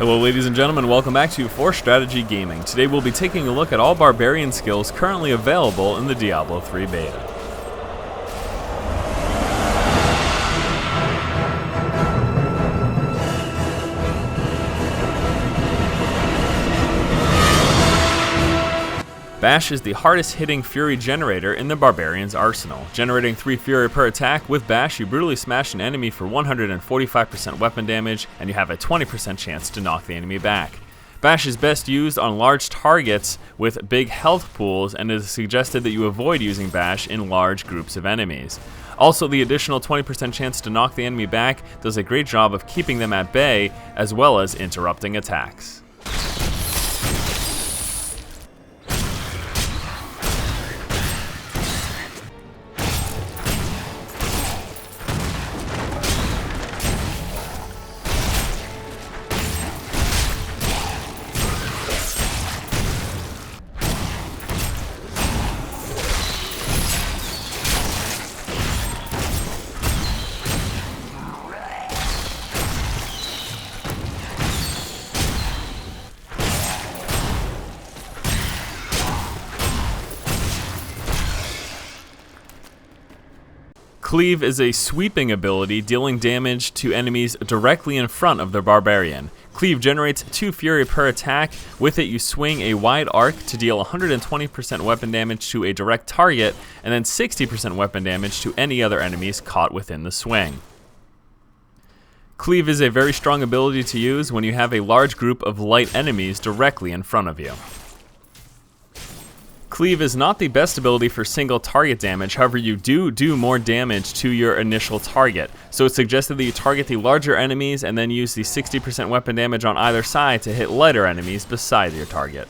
Hello ladies and gentlemen, welcome back to For Strategy Gaming. Today we'll be taking a look at all Barbarian skills currently available in the Diablo 3 beta. Bash is the hardest hitting fury generator in the Barbarian's arsenal. Generating 3 fury per attack, with Bash you brutally smash an enemy for 145% weapon damage, and you have a 20% chance to knock the enemy back. Bash is best used on large targets with big health pools, and it is suggested that you avoid using Bash in large groups of enemies. Also, the additional 20% chance to knock the enemy back does a great job of keeping them at bay, as well as interrupting attacks. Cleve is a sweeping ability dealing damage to enemies directly in front of the Barbarian. Cleve generates 2 fury per attack. With it you swing a wide arc to deal 120% weapon damage to a direct target, and then 60% weapon damage to any other enemies caught within the swing. Cleve is a very strong ability to use when you have a large group of light enemies directly in front of you. Cleve is not the best ability for single target damage, however you do more damage to your initial target. So it's suggested that you target the larger enemies and then use the 60% weapon damage on either side to hit lighter enemies beside your target.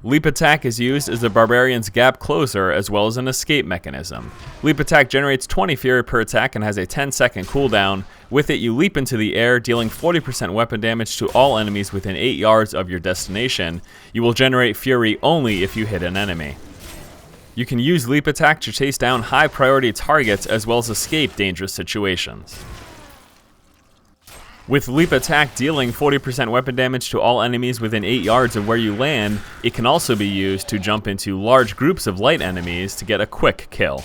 Leap Attack is used as the Barbarian's gap closer as well as an escape mechanism. Leap Attack generates 20 fury per attack and has a 10-second cooldown. With it you leap into the air, dealing 40% weapon damage to all enemies within 8 yards of your destination. You will generate fury only if you hit an enemy. You can use Leap Attack to chase down high priority targets as well as escape dangerous situations. With Leap Attack dealing 40% weapon damage to all enemies within 8 yards of where you land, it can also be used to jump into large groups of light enemies to get a quick kill.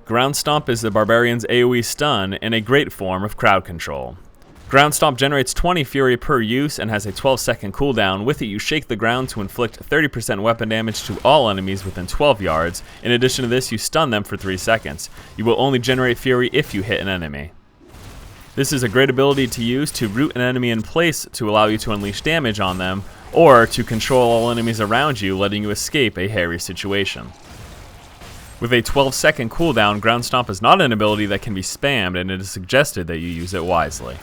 Ground Stomp is the Barbarian's AoE stun and a great form of crowd control. Ground Stomp generates 20 fury per use and has a 12-second cooldown. With it you shake the ground to inflict 30% weapon damage to all enemies within 12 yards. In addition to this, you stun them for 3 seconds. You will only generate fury if you hit an enemy. This is a great ability to use to root an enemy in place to allow you to unleash damage on them, or to control all enemies around you, letting you escape a hairy situation. With a 12-second cooldown, Ground Stomp is not an ability that can be spammed, and it is suggested that you use it wisely.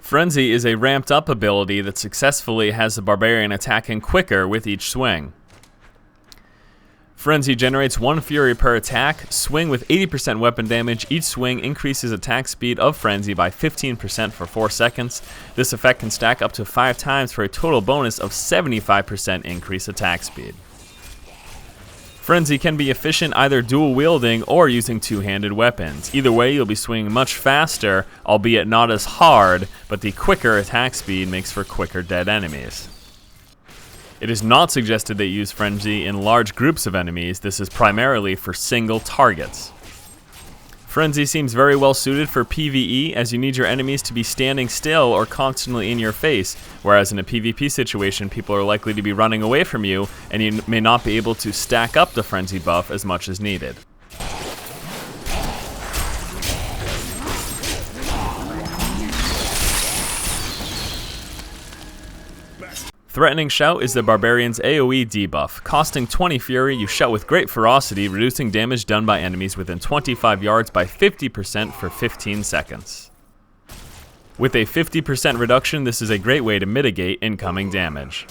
Frenzy is a ramped up ability that successfully has the Barbarian attacking quicker with each swing. Frenzy generates 1 fury per attack, swing with 80% weapon damage. Each swing increases attack speed of Frenzy by 15% for 4 seconds. This effect can stack up to 5 times for a total bonus of 75% increased attack speed. Frenzy can be efficient either dual wielding or using two-handed weapons. Either way, you'll be swinging much faster, albeit not as hard, but the quicker attack speed makes for quicker dead enemies. It is not suggested that you use Frenzy in large groups of enemies. This is primarily for single targets. Frenzy seems very well suited for PvE, as you need your enemies to be standing still or constantly in your face, whereas in a PvP situation people are likely to be running away from you and you may not be able to stack up the Frenzy buff as much as needed. Threatening Shout is the Barbarian's AoE debuff. Costing 20 Fury, you shout with great ferocity, reducing damage done by enemies within 25 yards by 50% for 15 seconds. With a 50% reduction, this is a great way to mitigate incoming damage.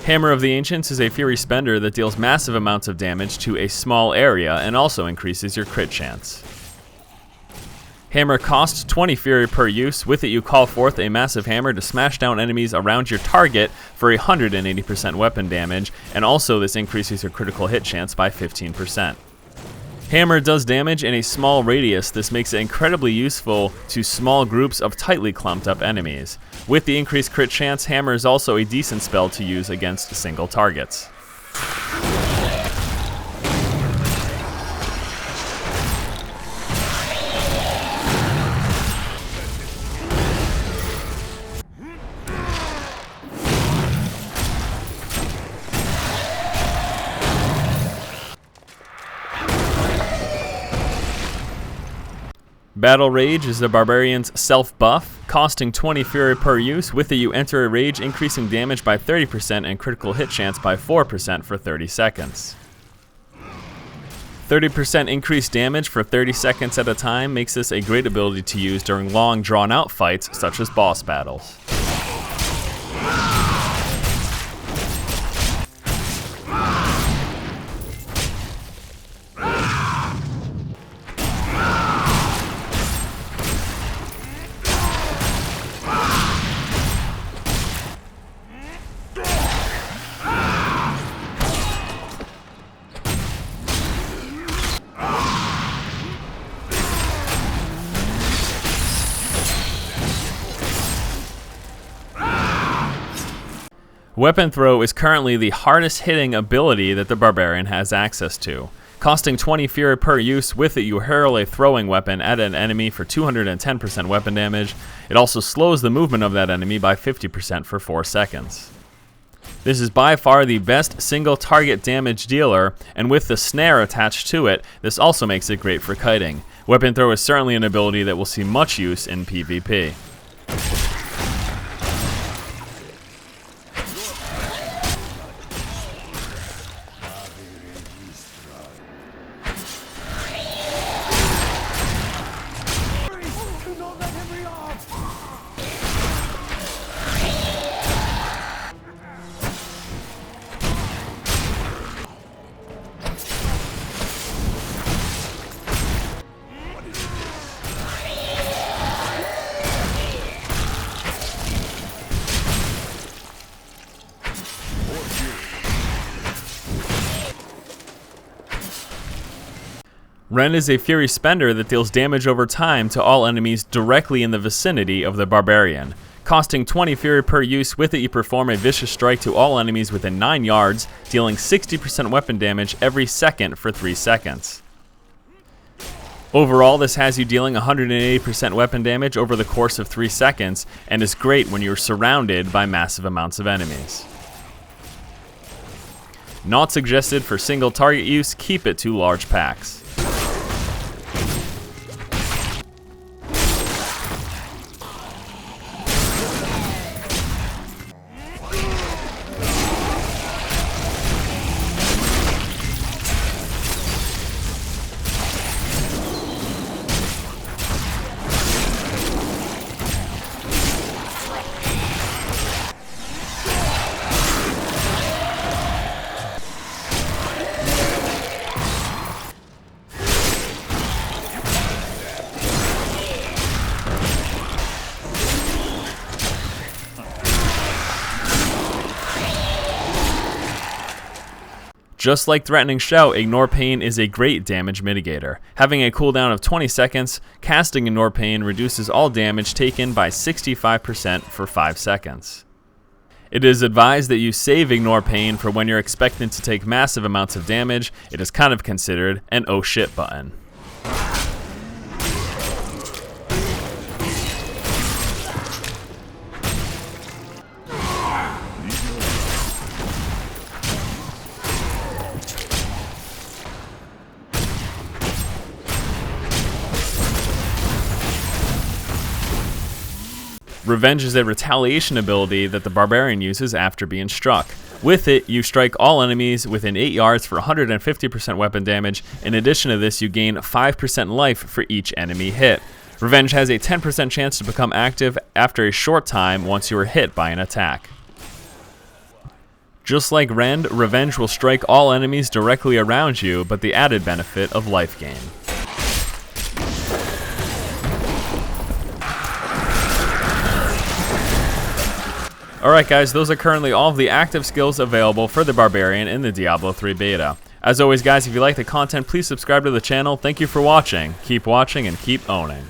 Hammer of the Ancients is a Fury spender that deals massive amounts of damage to a small area and also increases your crit chance. Hammer costs 20 Fury per use. With it you call forth a massive hammer to smash down enemies around your target for 180% weapon damage, and also this increases your critical hit chance by 15%. Hammer does damage in a small radius. This makes it incredibly useful to small groups of tightly clumped up enemies. With the increased crit chance, Hammer is also a decent spell to use against single targets. Battle Rage is the Barbarian's self-buff, costing 20 Fury per use. With it you enter a rage, increasing damage by 30% and critical hit chance by 4% for 30 seconds. 30% increased damage for 30 seconds at a time makes this a great ability to use during long drawn-out fights such as boss battles. Weapon Throw is currently the hardest hitting ability that the Barbarian has access to. Costing 20 Fury per use, with it you hurl a throwing weapon at an enemy for 210% weapon damage. It also slows the movement of that enemy by 50% for 4 seconds. This is by far the best single target damage dealer, and with the snare attached to it, this also makes it great for kiting. Weapon Throw is certainly an ability that will see much use in PvP. Ren is a Fury spender that deals damage over time to all enemies directly in the vicinity of the Barbarian. Costing 20 Fury per use, with it you perform a vicious strike to all enemies within 9 yards, dealing 60% weapon damage every second for 3 seconds. Overall, this has you dealing 180% weapon damage over the course of 3 seconds, and is great when you're surrounded by massive amounts of enemies. Not suggested for single target use, keep it to large packs. Just like threatening Shou, Ignore Pain is a great damage mitigator. Having a cooldown of 20 seconds, casting Ignore Pain reduces all damage taken by 65% for 5 seconds. It is advised that you save Ignore Pain for when you're expected to take massive amounts of damage. It is kind of considered an oh shit button. Revenge is a retaliation ability that the Barbarian uses after being struck. With it, you strike all enemies within 8 yards for 150% weapon damage. In addition to this, you gain 5% life for each enemy hit. Revenge has a 10% chance to become active after a short time once you are hit by an attack. Just like Rend, Revenge will strike all enemies directly around you, but the added benefit of life gain. Alright guys, those are currently all of the active skills available for the Barbarian in the Diablo 3 beta. As always guys, if you like the content, please subscribe to the channel. Thank you for watching. Keep watching and keep owning.